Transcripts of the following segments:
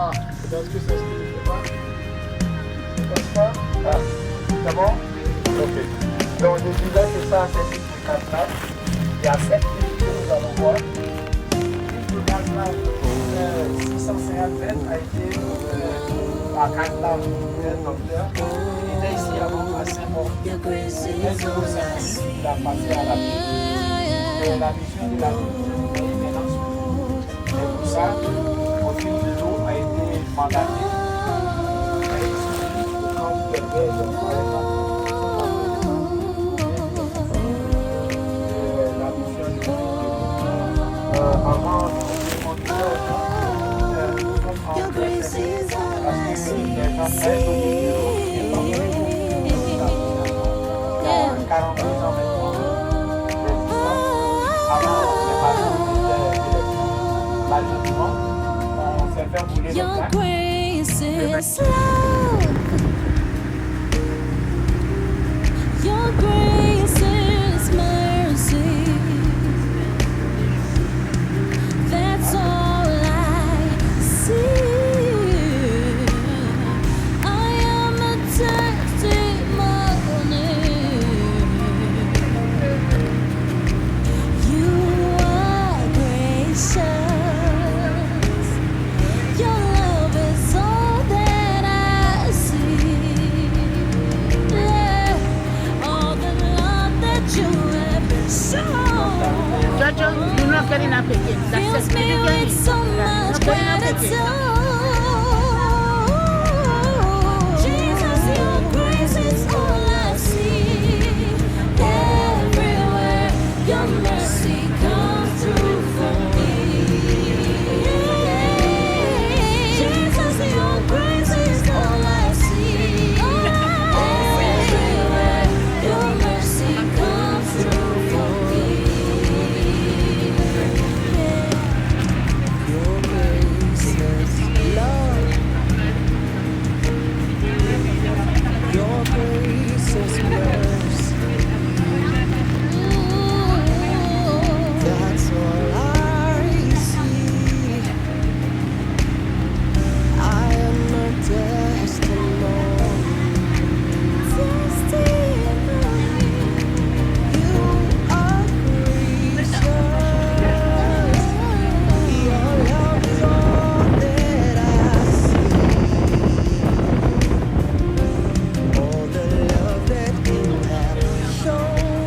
Ah, parce que ça se fait pas. C'est comme ça. Ah, c'est bon? Ok. Donc je disais que ça, c'est une casse-là. Il y a 7 lignes que nous allons voir. Une casse-là, 650 mètres a été à casse-là, un docteur. Il est ici avant à Saint-Maur. Il a passé à la ville. Et la mission de la ville, c'est une maintenance. C'est pour ça que le profil de l'eau a été mandaté. Quand vous devez, par exemple, la mission de l'eau, avant de monter nous sommes en train de parce que les gens aident au milieu de l'eau. 42 ans maintenant, avant les passions malheureusement, on s'est fait rouler le plaque. Your grace is mercy. That's all I see. I am a testimony. You are gracious. Your love is all that I see. All the love that you have shown Jojo, you're not getting up again. That's fills me with so much gratitude. Jesus, your grace is all I see. Everywhere your mercy comes through for me. Jesus, your grace is all I see. Everywhere your mercy comes through for me. Your grace is love. Your grace is mercy. That's all I see. I am a testimony. You are gracious. Your love is all that I see. All the love that you have shown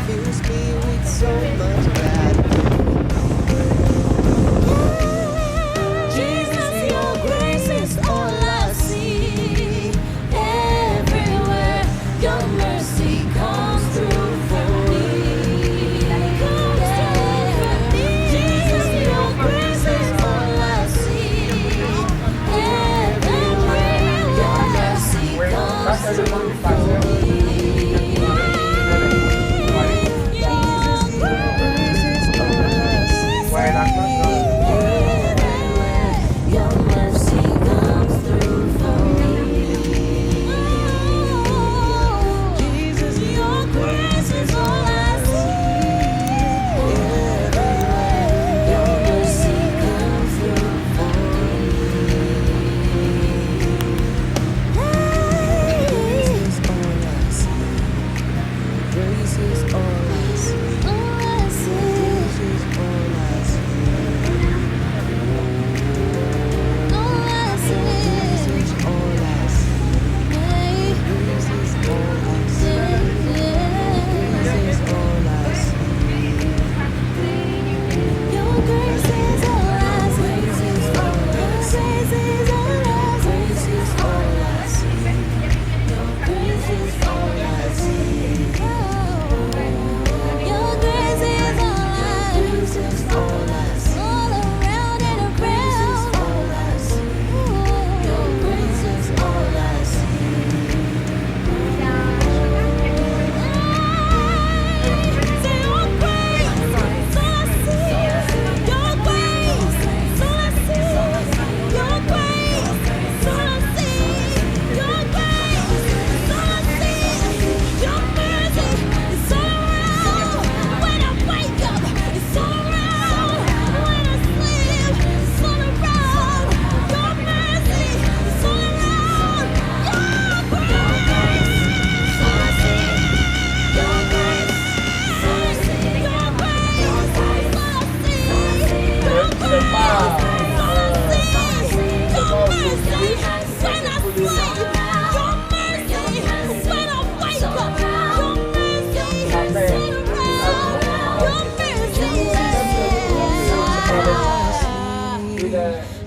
fills me with so much gratitude. Jesus, your grace is all I see. Everywhere your mercy comes through for me. Jesus, your grace is all I see. Everywhere your mercy comes through for me. Ouais, la chanson. Your mercy comes through for me. Jesus, your grace is all I see. Everywhere your mercy comes through for me. Grace is all I see. All I see.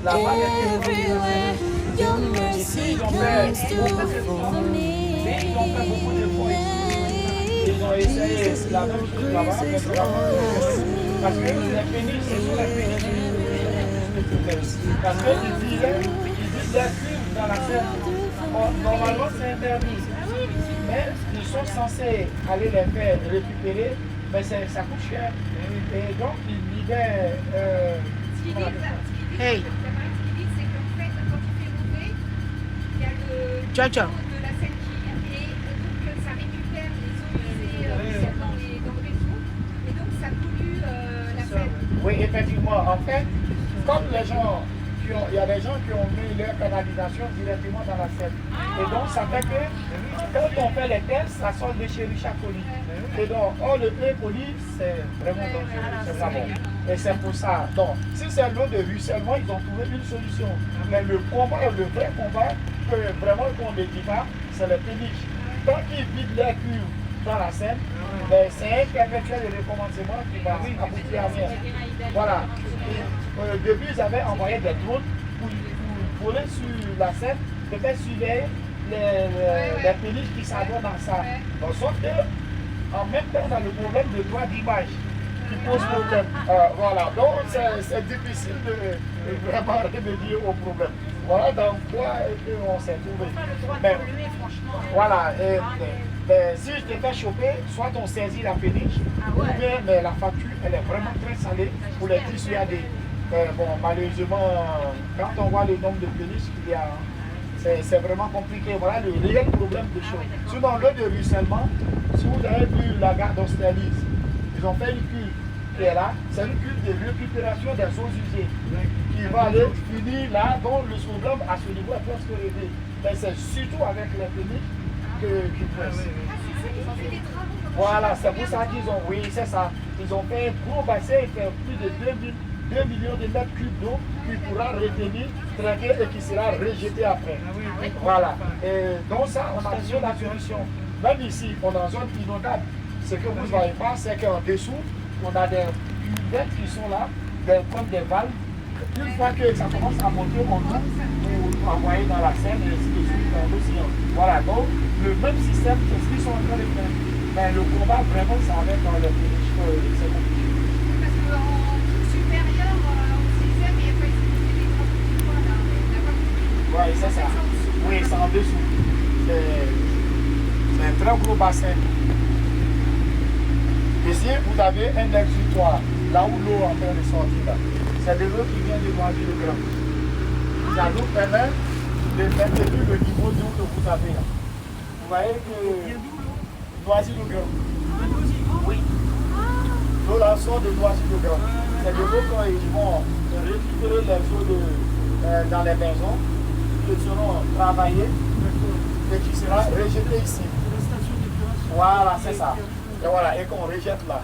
everywhere. Your mercy comes through for me. Mais ils ont fait beaucoup d'efforts ici. Ils ont essayé la même chose là-bas, mais vraiment, parce que les péniches, c'est sur les péniches. Parce qu'ils disent des crimes dans la scène. Bon, normalement, c'est interdit. Mais ils sont censés aller les faire récupérer, mais ça coûte cher. Et donc, ils libèrent. Hey, Ce qu'il dit, c'est qu'en fait, quand il fait monter, il y a le Ciao, ciao. de la Seine qui et donc ça récupère les eaux usées dans le réseau et donc ça pollue la Seine. Oui, effectivement. En fait, comme les gens il y a des gens qui ont mis leur canalisation directement dans la Seine. Et donc, ça fait que quand on fait les tests, ça sort de chez Richard Colli. Et donc, le E. coli, c'est vraiment dangereux, c'est pas bon. Et c'est pour ça. Donc, si c'est l'eau de ruissellement, ils ont trouvé une solution. Mais le combat, le vrai combat, que vraiment qu'on ne dit pas, c'est le péniche. Tant qu'ils vident les cuves dans la Seine, ben, c'est un perpétuel de recommencement qui va aboutir à rien. Voilà. Et, au début, ils avaient envoyé des drones pour voler sur la Seine, de faire surveiller les péniches qui s'en vont dans ça. Donc, sauf que, en même temps, on a le problème de droit d'image qui pose problème. Voilà, donc c'est difficile de vraiment remédier au problème. Voilà dans quoi on s'est trouvé. Mais, voilà, si je te fais choper, soit on saisit la péniche, ou bien mais la facture, elle est vraiment très salée pour les dissuader. Bon, malheureusement, quand on voit le nombre de péniches qu'il y a, c'est vraiment compliqué. Voilà le réel problème des choses. Sinon, l'eau de ruissellement, si vous avez vu la gare d'Austerlitz, ils ont fait une cuve qui est là. C'est une cuve de récupération des eaux usées qui va aller finir là, dont le problème à ce niveau est presque réglé. Mais c'est surtout avec les péniches qu'ils pressent. Voilà, c'est pour ça qu'ils ont, oui, c'est ça. Ils ont fait un gros bassin, il fait plus de 2 millions de mètres cubes d'eau qui pourra retenir, traiter et qui sera rejeté après. Voilà. Et donc ça, on a besoin de solution. Même ici, on est en zone inondable. Ce que vous ne voyez pas, c'est qu'en dessous, on a des cuvettes qui sont là, comme des valves. Une fois que ça commence à monter, on ouvre pour envoyer dans la Seine et ainsi de suite dans l'océan. Voilà, donc le même système, c'est ce qu'ils sont en train de faire. Mais le combat, vraiment, ça va être dans le péniche. C'est compliqué. Parce qu'en supérieur, on disait, mais il n'y a pas eu des travaux là. Oui, c'est ça. Oui, c'est en dessous. C'est un très gros bassin. Ici, vous avez un exutoire, là où l'eau est en train de sortir. Là. C'est de l'eau qui vient de Noisy-le-Grand. Ça nous permet de maintenir le niveau d'eau que vous avez là. Vous voyez que Noisy-le-Grand. Oui. L'eau là sort de Noisy-le-Grand. C'est de l'eau quand ils vont récupérer les eaux dans les maisons, qui seront travaillées et qui sera rejetée ici. Voilà, c'est ça. Et voilà, et qu'on rejette là.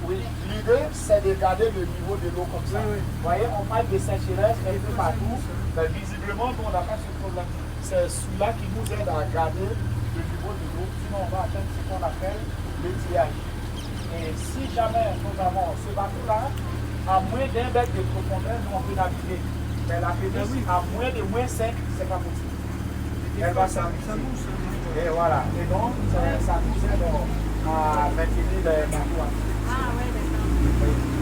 Oui, l'idée c'est de garder le niveau de l'eau comme ça. Vous voyez, on parle de sécheresse un peu partout, mais visiblement, nous, on n'a pas ce problème. C'est celui-là qui nous aide à garder le niveau de l'eau, sinon on va atteindre ce qu'on appelle le tirage. Et si jamais nous avons ce bateau-là, à moins d'1 mètre de profondeur, nous on peut naviguer. Mais la péniche, à moins de -5, c'est pas possible. Elle va s'arrêter. Et voilà. Et donc, ça nous aide à maintenir les bateaux. Ah ouais, d'accord.